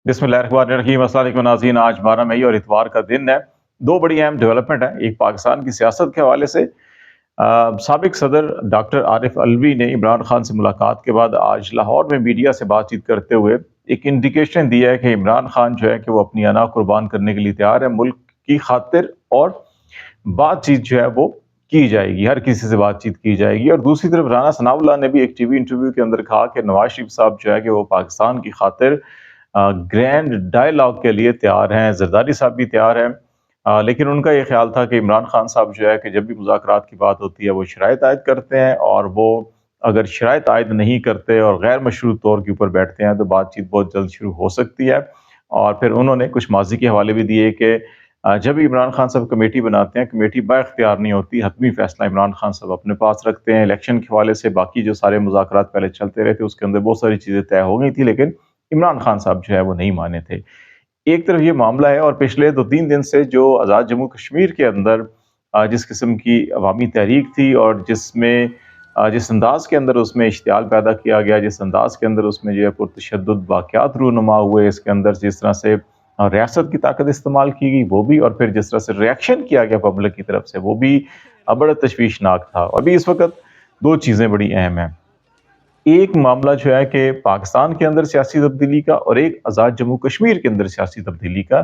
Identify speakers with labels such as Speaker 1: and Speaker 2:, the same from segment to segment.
Speaker 1: बिस्मिल्लाहिर्रहमानिर्रहीम। अस्सलाम वालेकुम नाज़रीन, आज 12 मई और इतवार का दिन है। दो बड़ी अहम डेवलपमेंट है। एक पाकिस्तान की सियासत के हवाले से साबिक सदर डॉक्टर आरिफ अलवी ने इमरान खान से मुलाकात के बाद आज लाहौर में मीडिया से बातचीत करते हुए एक इंडिकेशन दिया है कि इमरान खान जो है कि वो अपनी अना कुर्बान करने के लिए तैयार है मुल्क की खातिर, और बातचीत जो है वो की जाएगी, हर किसी से बातचीत की जाएगी। और दूसरी तरफ राना सनाउल्लाह ने भी एक टीवी इंटरव्यू के अंदर कहा कि नवाज शरीफ साहब जो है कि वो पाकिस्तान की खातिर ग्रैंड डायलॉग के लिए तैयार हैं, जरदारी साहब भी तैयार हैं। लेकिन उनका ये ख्याल था कि इमरान खान साहब जो है कि जब भी मुज़ाकरात की बात होती है वो शराइत आयद करते हैं, और वो अगर शराइत आयद नहीं करते और गैर मशरूत तौर के ऊपर बैठते हैं तो बातचीत बहुत जल्द शुरू हो सकती है। और फिर उन्होंने कुछ माजी के हवाले भी दिए कि जब भी इमरान खान साहब कमेटी बनाते हैं, कमेटी बाइख्तियार नहीं होती, हतमी फैसला इमरान खान साहब अपने पास रखते हैं। इलेक्शन के हवाले से बाकी जो सारे मुज़ाकरात पहले चलते रहे थे उसके अंदर बहुत सारी चीज़ें तय हो गई थी, लेकिन इमरान खान साहब जो है वो नहीं माने थे। एक तरफ ये मामला है, और पिछले 2-3 दिन से जो आज़ाद जम्मू कश्मीर के अंदर जिस किस्म की अवामी तहरीक थी, और जिसमें जिस अंदाज़ के अंदर उसमें इश्तियाल पैदा किया गया, जिस अंदाज़ के अंदर उसमें जो है पुरतशद्दुद वाक़यात रूनुमा हुए, इसके अंदर जिस तरह से रियासत की ताकत इस्तेमाल की गई वो भी, और फिर जिस तरह से रिएक्शन किया गया पब्लिक की तरफ से वो भी बड़ा तशवीशनाक था। और अभी इस वक़्त 2 चीज़ें बड़ी अहम हैं। एक मामला जो है कि पाकिस्तान के अंदर सियासी तब्दीली का, और एक आज़ाद जम्मू कश्मीर के अंदर सियासी तब्दीली का।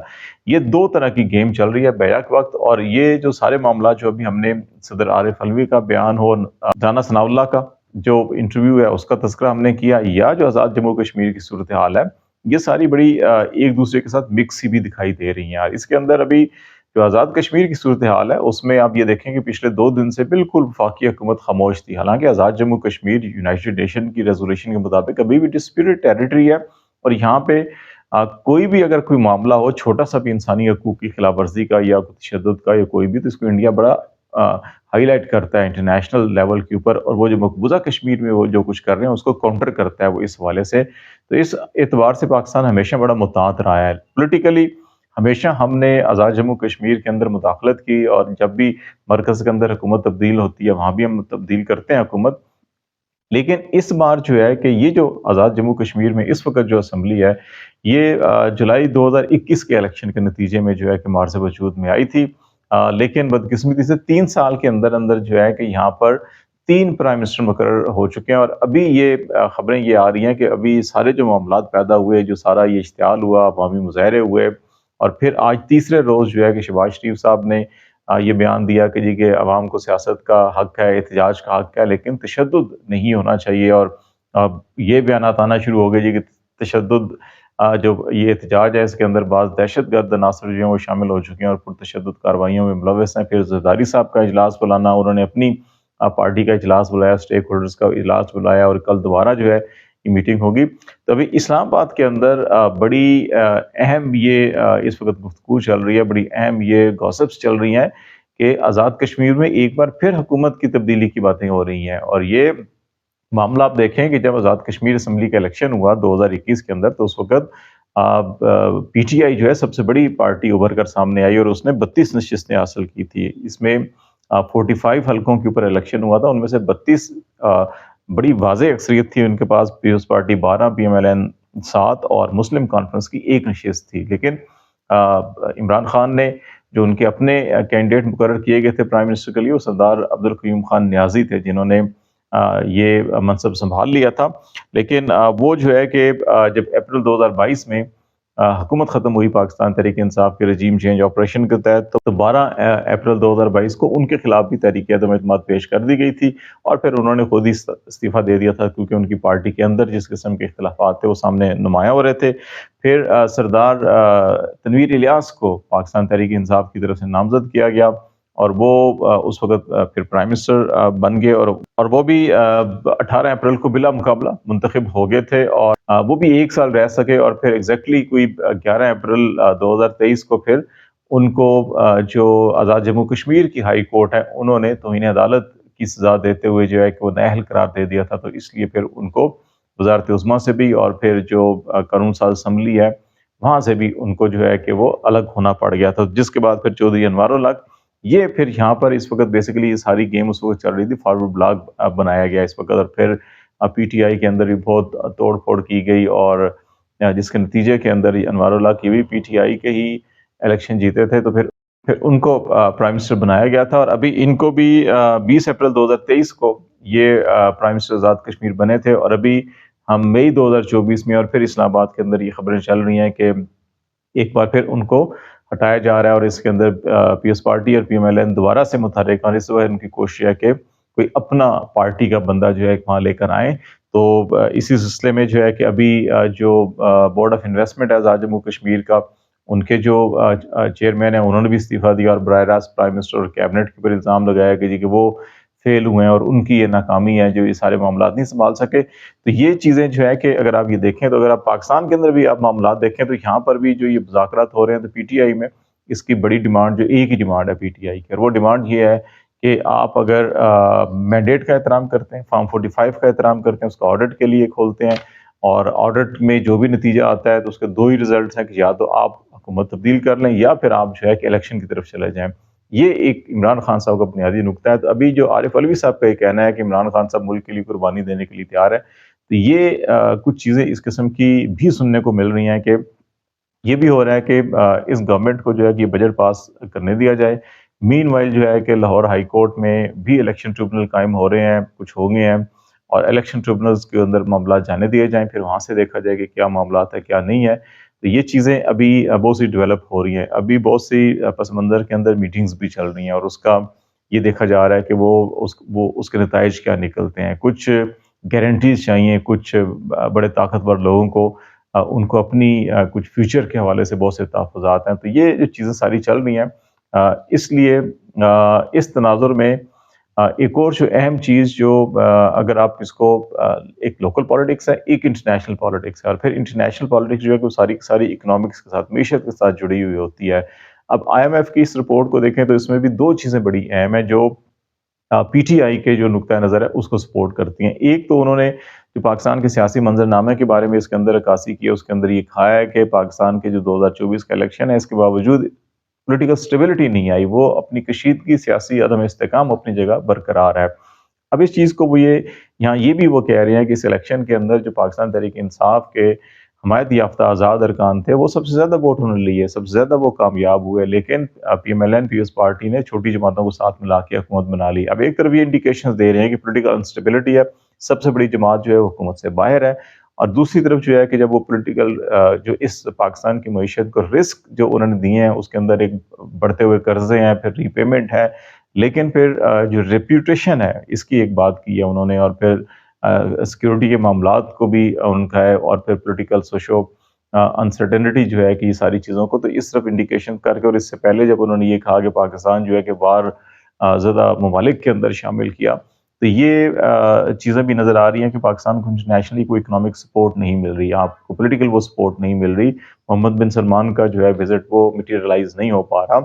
Speaker 1: ये 2 तरह की गेम चल रही है बैक वक्त। और ये जो सारे मामला जो अभी हमने सदर आरिफ अलवी का बयान हो, राना सनाउल्लाह का जो इंटरव्यू है उसका तज़किरा हमने किया, या जो आज़ाद जम्मू कश्मीर की सूरत हाल है, ये सारी बड़ी एक दूसरे के साथ मिक्स सी भी दिखाई दे रही हैं। इसके अंदर अभी जो आज़ाद कश्मीर की सूरत हाल है उसमें आप ये देखें कि पिछले 2 दिन से बिल्कुल वफाकी हुकूमत खामोश थी। हालांकि आज़ाद जम्मू कश्मीर यूनाइटेड नेशन की रेजोल्यूशन के मुताबिक अभी भी डिस्प्यूटेड टेरिटरी है, और यहाँ पे कोई भी अगर कोई मामला हो, छोटा सा भी इंसानी हकूक की खिलाफ वर्जी का या तशद्दुद का या कोई भी, तो इसको इंडिया बड़ा हाईलाइट करता है इंटरनेशनल लेवल के ऊपर, और वो जो मकबूजा कश्मीर में वो जो कुछ कर रहे हैं उसको काउंटर करता है वो इस हवाले से। तो इस एतबार से पाकिस्तान हमेशा बड़ा मुतात रहा है पोलिटिकली। हमेशा हमने आज़ाद जम्मू कश्मीर के अंदर मुदाखलत की, और जब भी मरकज़ के अंदर हुकूमत तब्दील होती है वहाँ भी हम तब्दील करते हैं हुकूमत। लेकिन इस बार जो है कि ये जो आज़ाद जम्मू कश्मीर में इस वक्त जो असम्बली है, ये जुलाई 2021 के इलेक्शन के नतीजे में जो है कि मार्ज़ वजूद में आई थी। लेकिन बदकिस्मती से 3 साल के अंदर अंदर जो है कि यहाँ पर 3 प्राइम मिनिस्टर मुकर्रर हो चुके हैं। और अभी ये खबरें ये आ रही हैं कि अभी सारे जो मामलात पैदा हुए, जो सारा ये इश्तियाल हुआ, अवामी मुज़ाहरे हुए, और फिर आज तीसरे रोज़ जो है कि शहबाज शरीफ साहब ने ये बयान दिया कि जी कि अवाम को सियासत का हक है, एहतजाज का हक है, लेकिन तशद्दुद नहीं होना चाहिए। और ये बयानात आना शुरू हो गए जी कि तशद्दुद जो ये एहतजाज है इसके अंदर बाज़ दहशतगर्द अनासर जो हैं वो शामिल हो चुके हैं और पुरतशद्दुद कार्रवाइयों में मुलव्वस हैं। फिर जरदारी साहब का इजलास बुलाना, उन्होंने अपनी पार्टी का इजलास बुलाया, स्टेक होल्डर्स का इजलास बुलाया, और कल दोबारा जो है ये मीटिंग होगी। तो अभी इस्लामाबाद के अंदर बड़ी अहम ये इस वक्त गुफ्तगू चल रही है, बड़ी अहम ये गॉसिप्स चल रही हैं कि आज़ाद कश्मीर में एक बार फिर हुकूमत की तब्दीली की बातें हो रही हैं। और ये मामला आप देखें कि जब आज़ाद कश्मीर असम्बली का इलेक्शन हुआ 2021 के अंदर, तो उस वक्त पीटीआई जो है सबसे बड़ी पार्टी उभर कर सामने आई, और उसने 32 नशिस्तें हासिल की थी। इसमें 45 हल्कों के ऊपर इलेक्शन हुआ था, उनमें से 32 बड़ी वाज़ेह अक्सरियत थी उनके पास। पीपल्स पार्टी 12, पीएमएलएन 7 और मुस्लिम कॉन्फ्रेंस की 1 नशिस्त थी। लेकिन इमरान खान ने जो उनके अपने कैंडिडेट मुकर्रर किए गए थे प्राइम मिनिस्टर के लिए, वो सरदार अब्दुल क़य्यूम खान न्याज़ी थे, जिन्होंने ये मनसब संभाल लिया था। लेकिन वो जो है कि जब अप्रैल 2022 में हुकूमत ख़त्म हुई पाकिस्तान तहरीक इंसाफ के रजीम चेंज ऑपरेशन के तहत, तो 12 अप्रैल 2022 को उनके खिलाफ भी तहरीक अदम एतमाद पेश कर दी गई थी, और फिर उन्होंने खुद ही इस्तीफ़ा दे दिया था, क्योंकि उनकी पार्टी के अंदर जिस किस्म के इख्तिलाफात थे वो सामने नुमायाँ हो रहे थे। फिर सरदार तनवीर इलियास को पाकिस्तान तहरीक इंसाफ की तरफ से नामजद किया गया, और वो उस वक़्त फिर प्राइम मिनिस्टर बन गए, और वो भी 18 अप्रैल को बिला मुकाबला मुंतखब हो गए थे, और वो भी 1 साल रह सके। और फिर एग्जैक्टली कोई 11 अप्रैल 2023 को फिर उनको जो आज़ाद जम्मू कश्मीर की हाई कोर्ट है, उन्होंने तौहीन अदालत की सज़ा देते हुए जो है कि वो नाअहल करार दे दिया था। तो इसलिए फिर उनको वज़ारत उज़्मा से भी, और फिर जो कानून साज असम्बली है वहाँ से भी उनको जो है कि वो अलग होना पड़ गया था, जिसके बाद फिर चौधरी अनवारुल हक, ये फिर यहाँ पर इस वक्त बेसिकली ये सारी गेम उस वक्त चल रही थी। फॉरवर्ड ब्लॉग बनाया गया इस वक्त, और फिर पीटीआई के अंदर भी बहुत तोड़ फोड़ की गई, और جس کے نتیجے کے اندر انوار اللہ کی بھی PTI کے ہی الیکشن جیتے تھے، تو پھر ان کو پرائم منسٹر بنایا گیا تھا، اور ابھی ان کو بھی 20 اپریل 2023 کو یہ پرائم منسٹر آزاد کشمیر بنے تھے، اور ابھی ہم مئی 2024 میں اور پھر اسلام آباد کے اندر یہ خبریں چل رہی ہیں کہ ایک بار پھر ان کو ہٹایا جا رہا ہے، اور اس کے اندر پیپلز پارٹی اور PMLN دوبارہ سے متحرک، اور اس وقت ان کی کوشش ہے کہ کوئی اپنا پارٹی کا بندہ جو ہے وہاں لے کر آئیں۔ تو اسی سلسلے میں جو ہے کہ ابھی جو بورڈ آف انویسٹمنٹ ہے آزاد جموں کشمیر کا، ان کے جو چیئرمین ہیں انہوں نے بھی استعفیٰ دیا، اور براہ راست پرائم منسٹر اور کیبنٹ کے اوپر الزام لگایا کہ وہ فیل ہوئے ہیں اور ان کی یہ ناکامی ہے جو یہ سارے معاملات نہیں سنبھال سکے۔ تو یہ چیزیں جو ہے کہ اگر آپ یہ دیکھیں، تو اگر آپ پاکستان کے اندر بھی آپ معاملات دیکھیں، تو یہاں پر بھی جو یہ مذاکرات ہو رہے ہیں، تو PTI میں اس کی بڑی ڈیمانڈ، جو ایک ہی ڈیمانڈ ہے PTI کی، اور وہ ڈیمانڈ یہ ہے کہ آپ اگر مینڈیٹ کا احترام کرتے ہیں، فارم 45 کا احترام کرتے ہیں، اس کو آڈٹ کے لیے کھولتے ہیں، اور آڈٹ میں جو بھی نتیجہ آتا ہے تو اس کے دو ہی ریزلٹس ہیں کہ یا تو آپ حکومت تبدیل کر لیں، یا پھر آپ جو ہے کہ الیکشن کی طرف چلے جائیں۔ یہ ایک عمران خان صاحب کا بنیادی نقطہ ہے۔ تو ابھی جو عارف علوی صاحب کا یہ کہنا ہے کہ عمران خان صاحب ملک کے لیے قربانی دینے کے لیے تیار ہے، تو یہ کچھ چیزیں اس قسم کی بھی سننے کو مل رہی ہیں کہ یہ بھی ہو رہا ہے کہ اس گورنمنٹ کو جو ہے کہ یہ بجٹ پاس کرنے دیا جائے۔ مین وائل جو ہے کہ لاہور ہائی کورٹ میں بھی الیکشن ٹریبونل قائم ہو رہے ہیں، کچھ ہو گئے ہیں، اور الیکشن ٹریبونلز کے اندر معاملات جانے دیے جائیں، پھر وہاں سے دیکھا جائے کہ کیا معاملات ہے کیا نہیں ہے۔ تو یہ چیزیں ابھی بہت سی ڈیولپ ہو رہی ہیں، ابھی بہت سی پس منظر کے اندر میٹنگز بھی چل رہی ہیں، اور اس کا یہ دیکھا جا رہا ہے کہ وہ اس کے نتائج کیا نکلتے ہیں۔ کچھ گارنٹیز چاہیے کچھ بڑے طاقتور لوگوں کو، ان کو اپنی کچھ فیوچر کے حوالے سے بہت سے تحفظات ہیں۔ تو یہ جو چیزیں ساری چل رہی ہیں، اس لیے اس تناظر میں ایک اور جو اہم چیز جو اگر آپ اس کو ایک لوکل پالیٹکس ہے، ایک انٹرنیشنل پالیٹکس ہے، اور پھر انٹرنیشنل پالیٹکس جو ہے کہ ساری ساری اکنامکس کے ساتھ، معیشت کے ساتھ جڑی ہوئی ہوتی ہے۔ اب IMF کی اس رپورٹ کو دیکھیں تو اس میں بھی دو چیزیں بڑی اہم ہیں جو PTI کے جو نقطہ نظر ہے اس کو سپورٹ کرتی ہیں۔ ایک تو انہوں نے جو پاکستان کے سیاسی منظرنامے کے بارے میں اس کے اندر عکاسی کی ہے، اس کے اندر یہ کہا ہے کہ پاکستان کے جو 2024 کا الیکشن ہے، اس کے باوجود پولیٹیکل سٹیبلٹی نہیں آئی، وہ اپنی کشیدگی، سیاسی عدم استحکام اپنی جگہ برقرار ہے۔ اب اس چیز کو وہ یہاں یہ بھی وہ کہہ رہے ہیں کہ اس الیکشن کے اندر جو پاکستان تحریک انصاف کے حمایت یافتہ آزاد ارکان تھے، وہ سب سے زیادہ ووٹ انہوں نے لیے، سب سے زیادہ وہ کامیاب ہوئے، لیکن PMLN پیپلز پارٹی نے چھوٹی جماعتوں کو ساتھ ملا کے حکومت بنا لی۔ اب ایک طرف یہ انڈیکیشنز دے رہے ہیں کہ پولیٹیکل انسٹیبلٹی ہے، سب سے بڑی جماعت جو ہے وہ حکومت سے باہر ہے، اور دوسری طرف جو ہے کہ جب وہ پولیٹیکل جو اس پاکستان کی معیشت کو رسک جو انہوں نے دیے ہیں، اس کے اندر ایک بڑھتے ہوئے قرضے ہیں، پھر ری پیمنٹ ہے، لیکن پھر جو ریپیوٹیشن ہے اس کی ایک بات کی ہے انہوں نے، اور پھر سیکیورٹی کے معاملات کو بھی ان کا ہے، اور پھر پولیٹیکل سوشو انسرٹینٹی جو ہے کہ یہ ساری چیزوں کو تو اس طرف انڈیکیشن کر کے، اور اس سے پہلے جب انہوں نے یہ کہا کہ پاکستان جو ہے کہ وار زدہ ممالک کے اندر شامل کیا، تو یہ چیزیں بھی نظر آ رہی ہیں کہ پاکستان کو انٹرنیشنلی کوئی اکنامک سپورٹ نہیں مل رہی، آپ کو پولیٹیکل وہ سپورٹ نہیں مل رہی، محمد بن سلمان کا جو ہے وزٹ وہ میٹیریلائز نہیں ہو پا رہا۔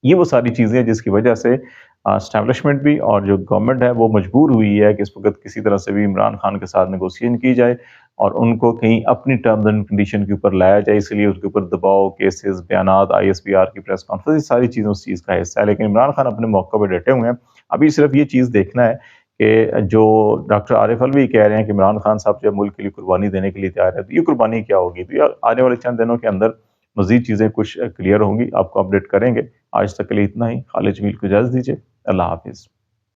Speaker 1: یہ وہ ساری چیزیں جس کی وجہ سے اسٹیبلشمنٹ بھی اور جو گورنمنٹ ہے وہ مجبور ہوئی ہے کہ اس وقت کسی طرح سے بھی عمران خان کے ساتھ نیگوسیشن کی جائے، اور ان کو کہیں اپنی ٹرمز اینڈ کنڈیشن کے اوپر لایا جائے۔ اس لیے اس کے اوپر دباؤ، کیسز، بیانات، ISPR کی پریس کانفرنس، ساری چیزیں اس چیز کا حصہ ہے، لیکن عمران خان اپنے موقع پہ ڈٹے ہوئے ہیں۔ ابھی صرف یہ چیز دیکھنا ہے کہ جو ڈاکٹر عارف علوی کہہ رہے ہیں کہ عمران خان صاحب جو ملک کے لیے قربانی دینے کے لیے تیار ہے، تو یہ قربانی کیا ہوگی؟ تو یہ آنے والے چند دنوں کے اندر مزید چیزیں کچھ کلیئر ہوں گی، آپ کو اپڈیٹ کریں گے۔ آج تک کے لیے اتنا ہی۔ خالد جمیل کو اجازت دیجیے، اللہ حافظ۔